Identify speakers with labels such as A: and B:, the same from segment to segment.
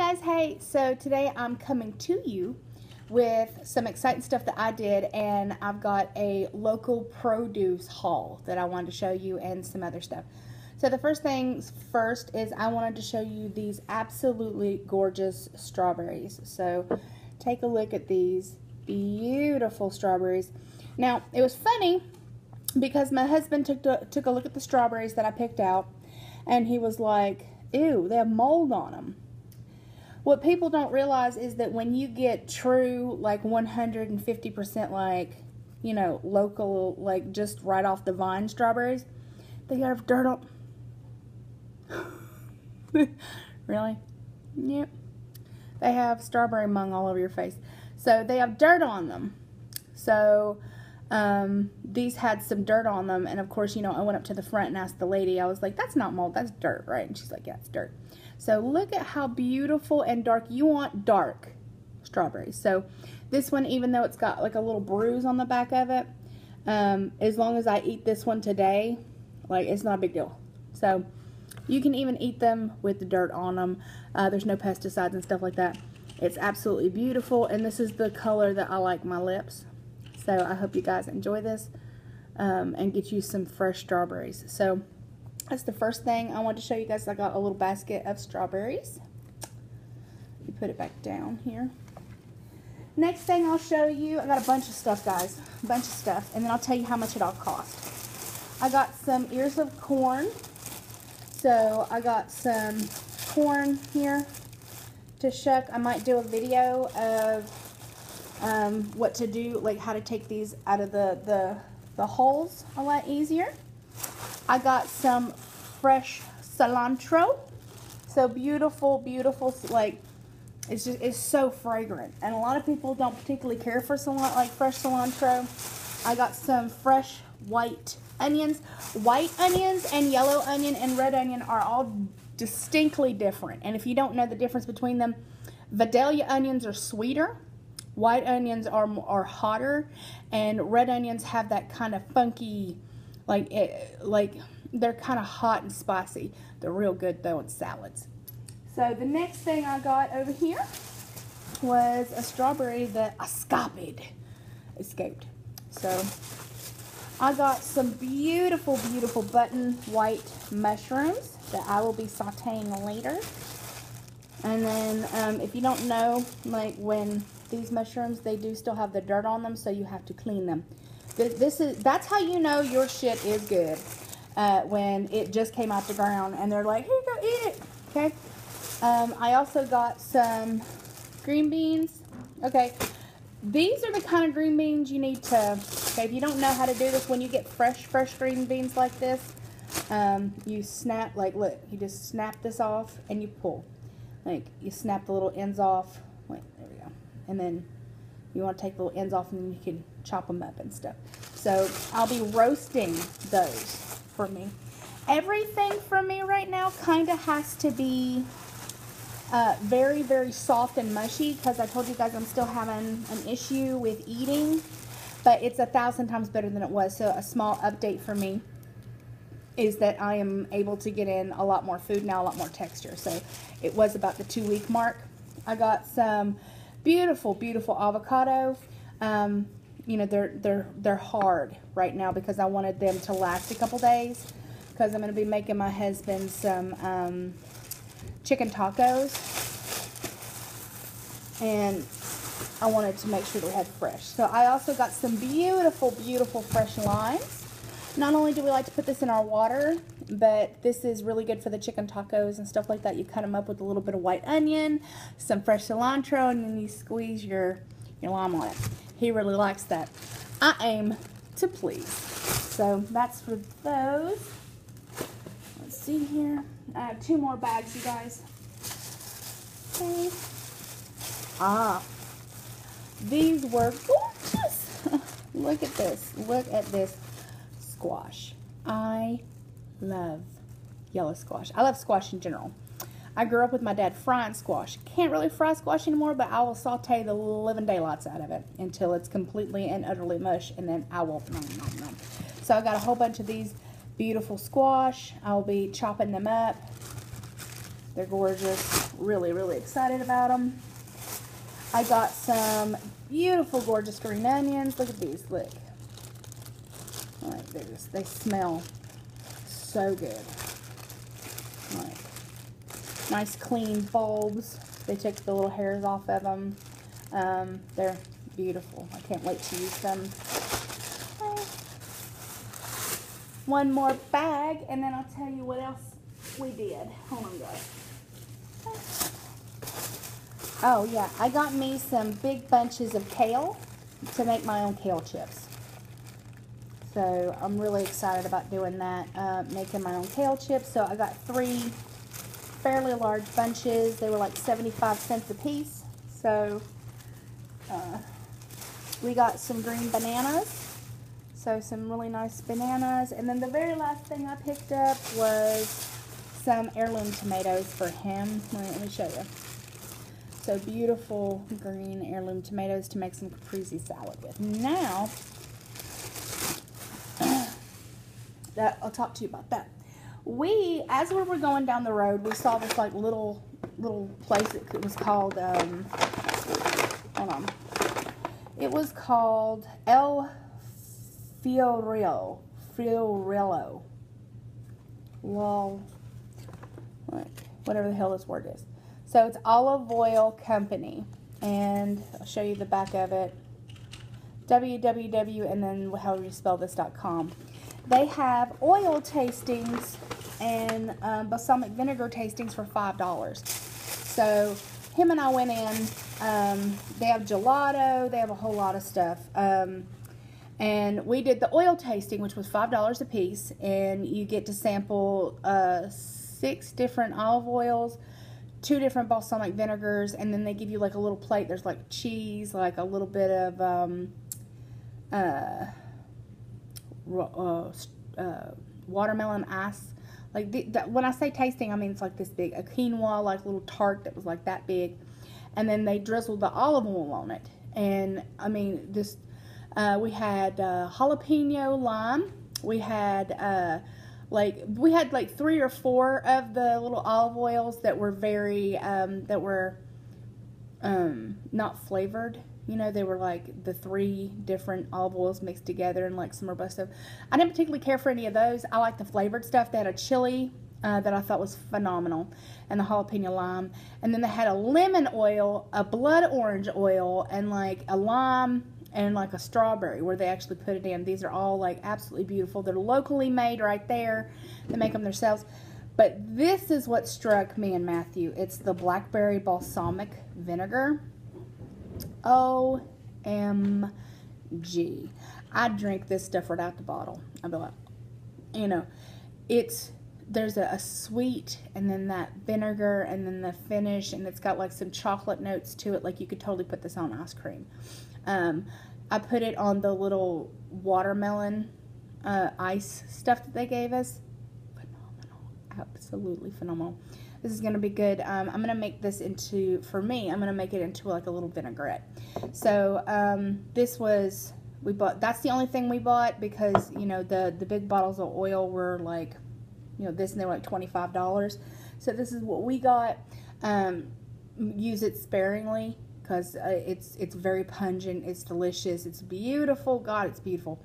A: guys, hey, so today I'm coming to you with some exciting stuff that I did, and I've got a local produce haul that I wanted to show you and some other stuff. So the first things first is I wanted to show you these absolutely gorgeous strawberries. So take a look at these beautiful strawberries. Now, it was funny because my husband took a look at the strawberries that I picked out, and he was like, ew, they have mold on them. What people don't realize is that when you get true, like 150%, like, you know, local, like just right off the vine strawberries, they have dirt on. Really? Yep. They have strawberry mung all over your face. So they have dirt on them. So these had some dirt on them, and of course, you know, I went up to the front and asked the lady, I was like, that's not mold, that's dirt, right? And she's like, yeah, it's dirt. So look at how beautiful and dark. You want dark strawberries. So this one, even though it's got like a little bruise on the back of it, as long as I eat this one today, like, it's not a big deal. So you can even eat them with the dirt on them. There's no pesticides and stuff like that. It's absolutely beautiful, and this is the color that I like my lips. So I hope you guys enjoy this and get you some fresh strawberries. So that's the first thing I wanted to show you guys. I got a little basket of strawberries. You put it back down here. Next thing I'll show you, I got a bunch of stuff, guys. A bunch of stuff. And then I'll tell you how much it all cost. I got some ears of corn. So I got some corn here to shuck. I might do a video of what to do, like how to take these out of the holes a lot easier. I got some fresh cilantro. So beautiful, beautiful, like, it's so fragrant. And a lot of people don't particularly care for fresh cilantro. I got some fresh white onions. White onions and yellow onion and red onion are all distinctly different. And if you don't know the difference between them, Vidalia onions are sweeter. White onions are hotter, and red onions have that kind of funky, like they're kind of hot and spicy. They're real good though in salads. So the next thing I got over here was a strawberry that escaped. So I got some beautiful, beautiful button white mushrooms that I will be sauteing later. And then if you don't know, like, when these mushrooms, they do still have the dirt on them, so you have to clean them. That's how you know your shit is good, when it just came out the ground and they're like, here, go eat it. Okay. I also got some green beans. Okay. These are the kind of green beans you need to, okay, if you don't know how to do this, when you get fresh green beans like this, you snap, like, look, you just snap this off and you pull. Like, you snap the little ends off. Wait, there we go. And then you want to take the little ends off, and then you can chop them up and stuff. So I'll be roasting those for me. Everything for me right now kind of has to be very, very soft and mushy, because I told you guys I'm still having an issue with eating, but it's 1,000 times better than it was. So a small update for me is that I am able to get in a lot more food now, a lot more texture. So it was about the 2-week mark. I got some beautiful, beautiful avocado. You know, they're hard right now because I wanted them to last a couple days, because I'm going to be making my husband some chicken tacos, and I wanted to make sure they had fresh. So I also got some beautiful, beautiful fresh limes. Not only do we like to put this in our water, but this is really good for the chicken tacos and stuff like that. You cut them up with a little bit of white onion, some fresh cilantro, and then you squeeze your lime on it. He really likes that. I aim to please. So that's for those. Let's see here. I have 2 more bags, you guys. Okay. These were gorgeous. Look at this. Look at this squash. I love yellow squash. I love squash in general. I grew up with my dad frying squash. Can't really fry squash anymore, but I will saute the living daylights out of it until it's completely and utterly mush, and then I will nom, nom, nom. So I got a whole bunch of these beautiful squash. I'll be chopping them up. They're gorgeous. really, really excited about them. I got some beautiful, gorgeous green onions. Look at these, look. Like, they smell so good. Like, nice clean bulbs. They took the little hairs off of them. They're beautiful. I can't wait to use them. One more bag, and then I'll tell you what else we did. Hold on, guys. Oh, yeah. I got me some big bunches of kale to make my own kale chips. So I'm really excited about doing that, making my own kale chips. So I got 3 fairly large bunches. They were like 75 cents a piece. So we got some green bananas. So some really nice bananas. And then the very last thing I picked up was some heirloom tomatoes for him. Let me show you. So beautiful green heirloom tomatoes to make some caprese salad with. Now, I'll talk to you about that. As we were going down the road, we saw this like little place. It was called, hold on. It was called El Fiorillo. Well, whatever the hell this word is. So it's olive oil company, and I'll show you the back of it. www and then however you spell this.com. They have oil tastings and balsamic vinegar tastings for $5. So him and I went in. They have gelato. They have a whole lot of stuff. And we did the oil tasting, which was $5 a piece, and you get to sample 6 different olive oils, 2 different balsamic vinegars, and then they give you like a little plate. There's like cheese, like a little bit of watermelon ice. Like when I say tasting, I mean it's like this big. A quinoa, like little tart that was like that big, and then they drizzled the olive oil on it. And I mean this. We had jalapeno lime. We had like 3 or 4 of the little olive oils that were very not flavored. You know, they were like the 3 different olive oils mixed together and like some robust stuff. I didn't particularly care for any of those. I like the flavored stuff. They had a chili that I thought was phenomenal, and the jalapeno lime. And then they had a lemon oil, a blood orange oil, and like a lime and like a strawberry where they actually put it in. These are all like absolutely beautiful. They're locally made right there. They make them themselves. But this is what struck me and Matthew. It's the blackberry balsamic vinegar. OMG. I'd drink this stuff right out the bottle. I'd be like, you know, there's a sweet, and then that vinegar, and then the finish, and it's got like some chocolate notes to it. Like you could totally put this on ice cream. I put it on the little watermelon ice stuff that they gave us. Phenomenal. Absolutely phenomenal. This is going to be good. I'm going to make this into, for me, I'm going to make it into like a little vinaigrette. So that's the only thing we bought, because, you know, the big bottles of oil were like, you know, this, and they were like $25. So this is what we got. Use it sparingly, because it's very pungent, it's delicious, it's beautiful. God, it's beautiful.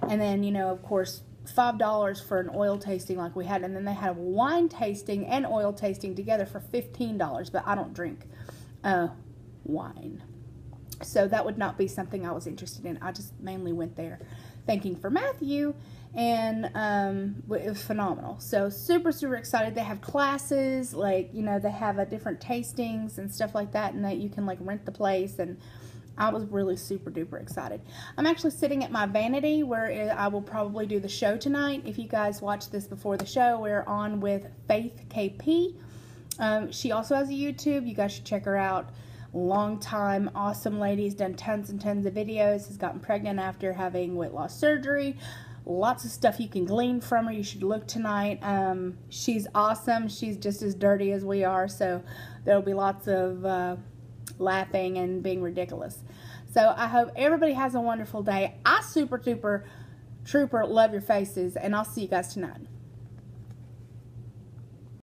A: And then, you know, of course, $5 for an oil tasting like we had, and then they had a wine tasting and oil tasting together for $15. But I don't drink wine, so that would not be something I was interested in. I just mainly went there thanking for Matthew, and it was phenomenal. So super excited. They have classes, like, you know, they have different tastings and stuff like that, and that you can like rent the place, and I was really super duper excited. I'm actually sitting at my vanity where I will probably do the show tonight. If you guys watch this before the show, we're on with Faith KP. She also has a YouTube. You guys should check her out. Long time, awesome lady. Has done tons and tons of videos. Has gotten pregnant after having weight loss surgery. Lots of stuff you can glean from her. You should look tonight. She's awesome. She's just as dirty as we are, so there'll be lots of laughing and being ridiculous. So I hope everybody has a wonderful day. I super duper trooper love your faces, and I'll see you guys tonight.